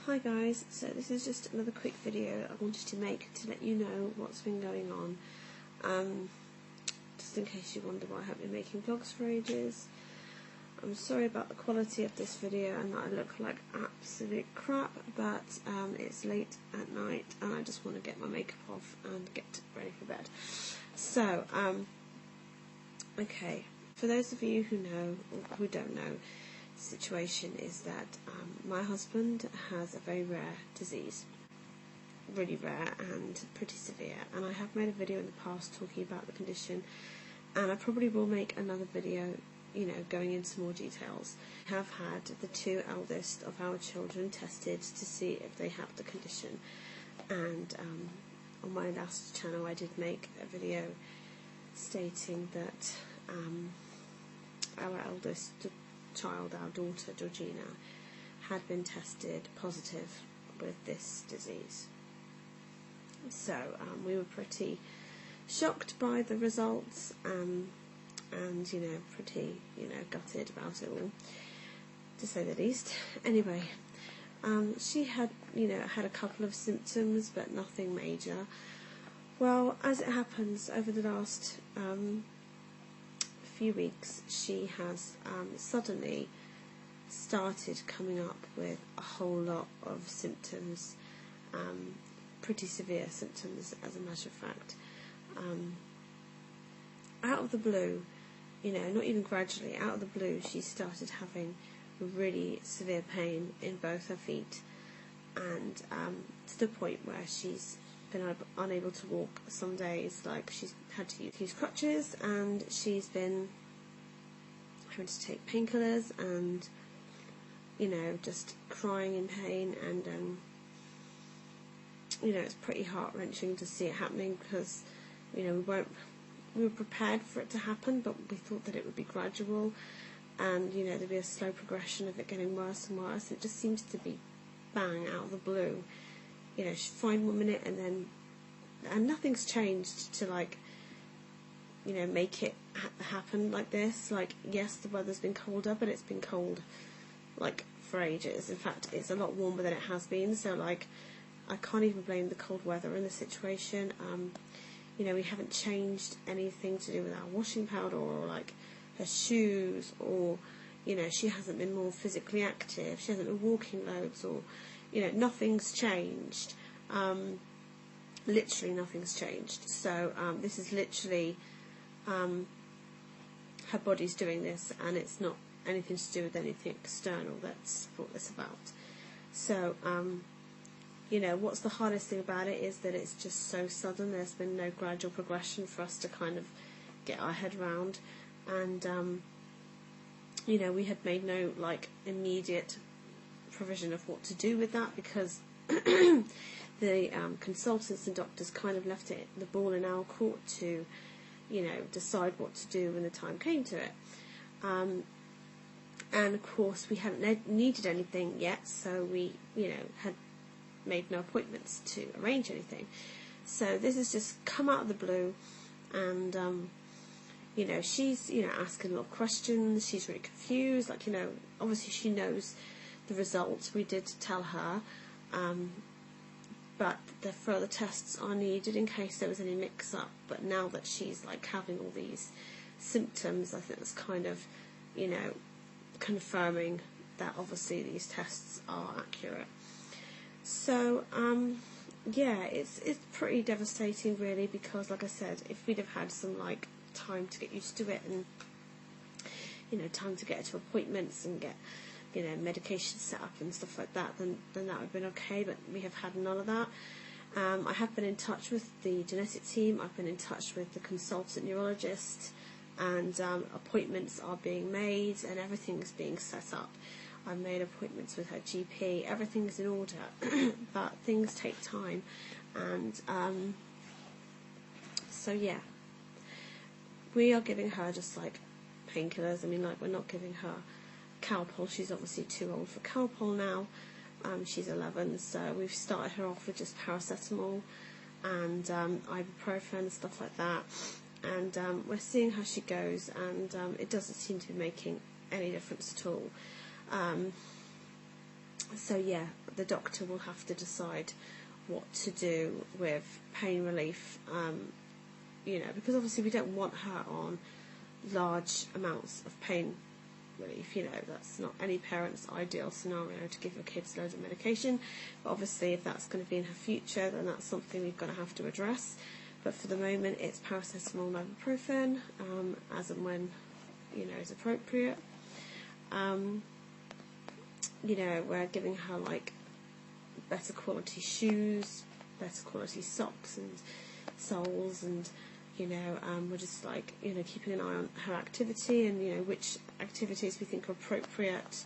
Hi guys, so this is just another quick video I wanted to make to let you know what's been going on. Just in case you wonder why I haven't been making vlogs for ages. I'm sorry about the quality of this video and that I look like absolute crap, but it's late at night and I just want to get my makeup off and get ready for bed. So, okay, for those of you who know or who don't know, the situation is that my husband has a very rare disease, really rare and pretty severe, and I have made a video in the past talking about the condition, and I probably will make another video, you know, going into more details. I have had the two eldest of our children tested to see if they have the condition, and on my last channel I did make a video stating that our eldest child, our daughter Georgina, had been tested positive with this disease. So we were pretty shocked by the results, and you know, pretty gutted about it all, to say the least. Anyway, she had had a couple of symptoms but nothing major. Well, as it happens, over the last few weeks she has suddenly started coming up with a whole lot of symptoms, pretty severe symptoms as a matter of fact. Out of the blue, not even gradually, out of the blue she started having really severe pain in both her feet, and to the point where she's been unable to walk some days. Like, she's had to use crutches, and she's been having to take painkillers, and just crying in pain, and it's pretty heart-wrenching to see it happening, because we were prepared for it to happen, but we thought that it would be gradual, and there'd be a slow progression of it getting worse and worse. It just seems to be bang out of the blue. She's fine 1 minute, and nothing's changed to make it happen like this. Like, yes, the weather's been colder, but it's been cold for ages. In fact, it's a lot warmer than it has been, so I can't even blame the cold weather in the situation. We haven't changed anything to do with our washing powder or her shoes, or she hasn't been more physically active, she hasn't been walking loads, or nothing's changed. Literally nothing's changed. So this is literally her body's doing this, and it's not anything to do with anything external that's brought this about. So what's the hardest thing about it is that it's just so sudden. There's been no gradual progression for us to kind of get our head around, and we had made no immediate provision of what to do with that, because the consultants and doctors kind of left the ball in our court to decide what to do when the time came to it. And of course we hadn't needed anything yet, so we had made no appointments to arrange anything. So this has just come out of the blue, and she's asking a lot of questions. She's really confused. Obviously she knows the results. We did tell her, but the further tests are needed in case there was any mix-up. But now that she's having all these symptoms, I think that's kind of confirming that obviously these tests are accurate. So yeah, it's pretty devastating really, because like I said, if we'd have had some time to get used to it, and time to get to appointments and get medication set up and stuff like that, then that would have been okay, but we have had none of that. I have been in touch with the genetic team, I've been in touch with the consultant neurologist, and appointments are being made and everything's being set up. I've made appointments with her GP, everything's in order, but things take time, and so yeah, we are giving her just painkillers. I mean, we're not giving her Calpol. She's obviously too old for Calpol now. She's 11, so we've started her off with just paracetamol and ibuprofen and stuff like that, and we're seeing how she goes, and it doesn't seem to be making any difference at all. So yeah, the doctor will have to decide what to do with pain relief, because obviously we don't want her on large amounts of pain relief. That's not any parent's ideal scenario, to give your kids loads of medication, but obviously if that's going to be in her future, then that's something we're going to have to address. But for the moment, it's paracetamol and ibuprofen, as and when is appropriate. We're giving her like better quality shoes, better quality socks and soles, and we're just like keeping an eye on her activity, and which activities we think are appropriate.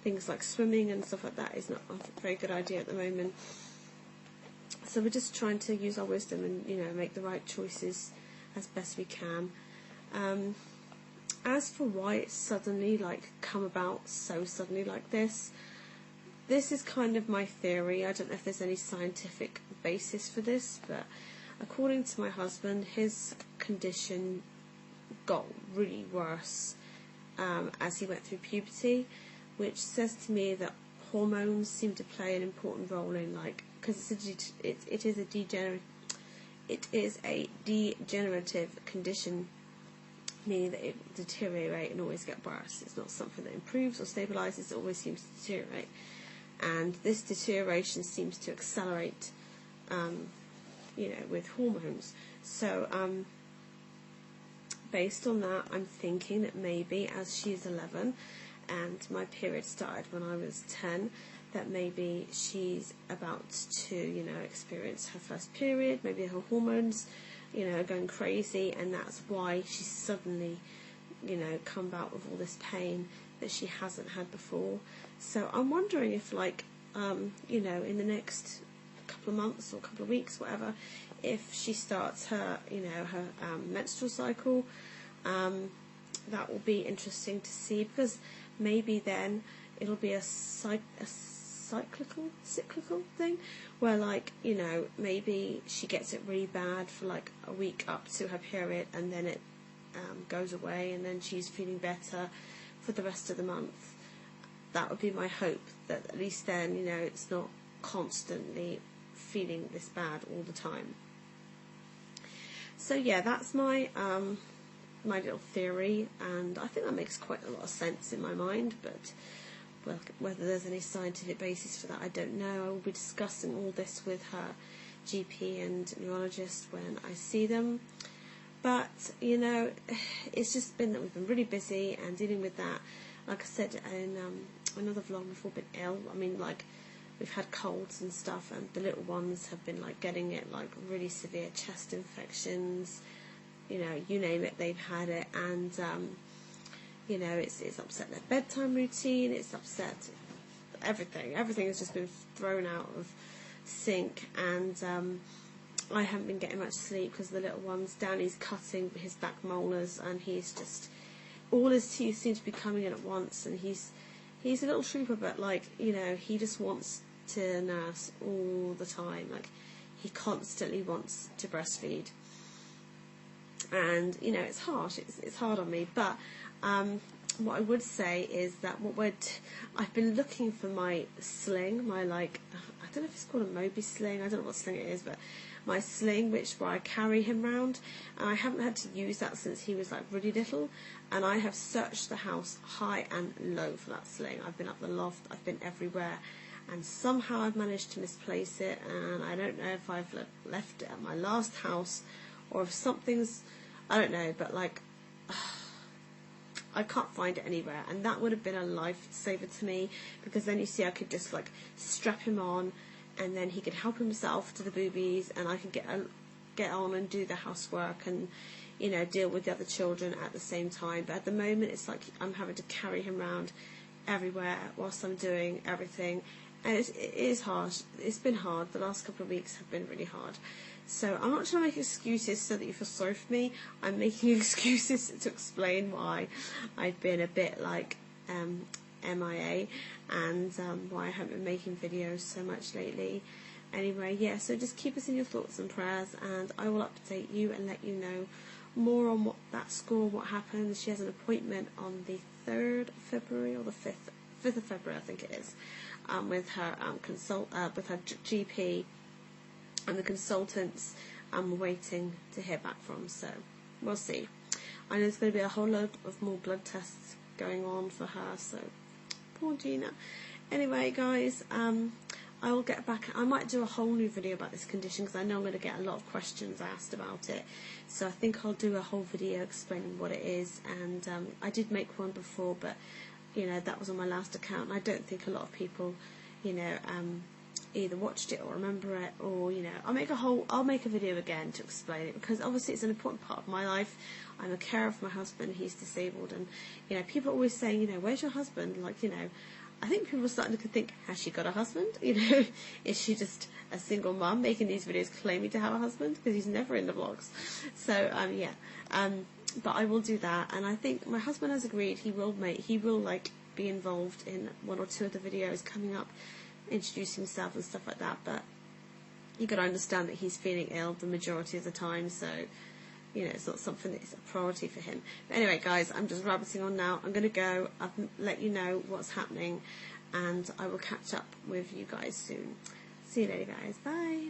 Things like swimming and stuff like that is not a very good idea at the moment. So we're just trying to use our wisdom and make the right choices as best we can. As for why it's suddenly come about so suddenly like this is kind of my theory. I don't know if there's any scientific basis for this, but according to my husband, his condition got really worse as he went through puberty, which says to me that hormones seem to play an important role in because it is a degenerative condition, meaning that it deteriorates and always get worse. It's not something that improves or stabilises, it always seems to deteriorate. And this deterioration seems to accelerate, with hormones. So, based on that, I'm thinking that maybe as she's 11 and my period started when I was 10, that maybe she's about to, experience her first period, maybe her hormones are going crazy, and that's why she's suddenly, come about with all this pain that she hasn't had before. So I'm wondering if, in the next couple of months or couple of weeks, whatever, if she starts her, her menstrual cycle, that will be interesting to see, because maybe then it'll be a cyclical thing where maybe she gets it really bad for a week up to her period, and then it goes away, and then she's feeling better for the rest of the month. That would be my hope, that at least then it's not constantly feeling this bad all the time. So yeah, that's my my little theory, and I think that makes quite a lot of sense in my mind, but well, whether there's any scientific basis for that, I don't know. I will be discussing all this with her GP and neurologist when I see them. But, it's just been that we've been really busy and dealing with that. Like I said in another vlog, we've all been ill. I mean, we've had colds and stuff, and the little ones have been getting it, really severe chest infections. You name it, they've had it, and it's upset their bedtime routine, it's upset everything. Everything has just been thrown out of sync, and I haven't been getting much sleep because of the little ones. Danny's cutting his back molars, and he's just, all his teeth seem to be coming in at once, and he's a little trooper, but he just wants to nurse all the time. He constantly wants to breastfeed, and it's hard. It's hard on me, but what I would say is that I've been looking for my sling, my I don't know if it's called a Moby sling, I don't know what sling it is, but my sling where I carry him around, and I haven't had to use that since he was really little, and I have searched the house high and low for that sling. I've been up the loft, I've been everywhere, and somehow I've managed to misplace it, and I don't know if I've left it at my last house or if something's, I don't know, but I can't find it anywhere, and that would have been a lifesaver to me, because then I could just strap him on, and then he could help himself to the boobies, and I could get on and do the housework and deal with the other children at the same time. But at the moment it's I'm having to carry him around everywhere whilst I'm doing everything, and it is hard. It's been hard. The last couple of weeks have been really hard. So I'm not trying to make excuses so that you feel sorry for me. I'm making excuses to explain why I've been a bit MIA, and why I haven't been making videos so much lately. Anyway, yeah, so just keep us in your thoughts and prayers, and I will update you and let you know more on that score, what happens. She has an appointment on the 3rd of February, or the 5th of February, I think it is. with her with her GP and the consultants I'm waiting to hear back from. So we'll see. I know there's going to be a whole load of more blood tests going on for her. So poor Gina. Anyway, guys, I will get back. I might do a whole new video about this condition because I know I'm going to get a lot of questions asked about it. So I think I'll do a whole video explaining what it is. And I did make one before, but you know, that was on my last account. I don't think a lot of people, you know, either watched it or remember it, or you know, I'll make a video again to explain it, because obviously it's an important part of my life. I'm a carer for my husband, he's disabled, and you know, people are always saying, you know, where's your husband? Like, you know, I think people are starting to think, has she got a husband? You know, is she just a single mum making these videos claiming to have a husband? Because he's never in the vlogs. So but I will do that, and I think my husband has agreed he will like be involved in one or two of the videos coming up, introduce himself and stuff like that. But you got to understand that he's feeling ill the majority of the time, so you know, it's not something that's a priority for him. But anyway, guys, I'm just rabbiting on now. I'm going to go. I'll let you know what's happening, and I will catch up with you guys soon. See you later, guys. Bye.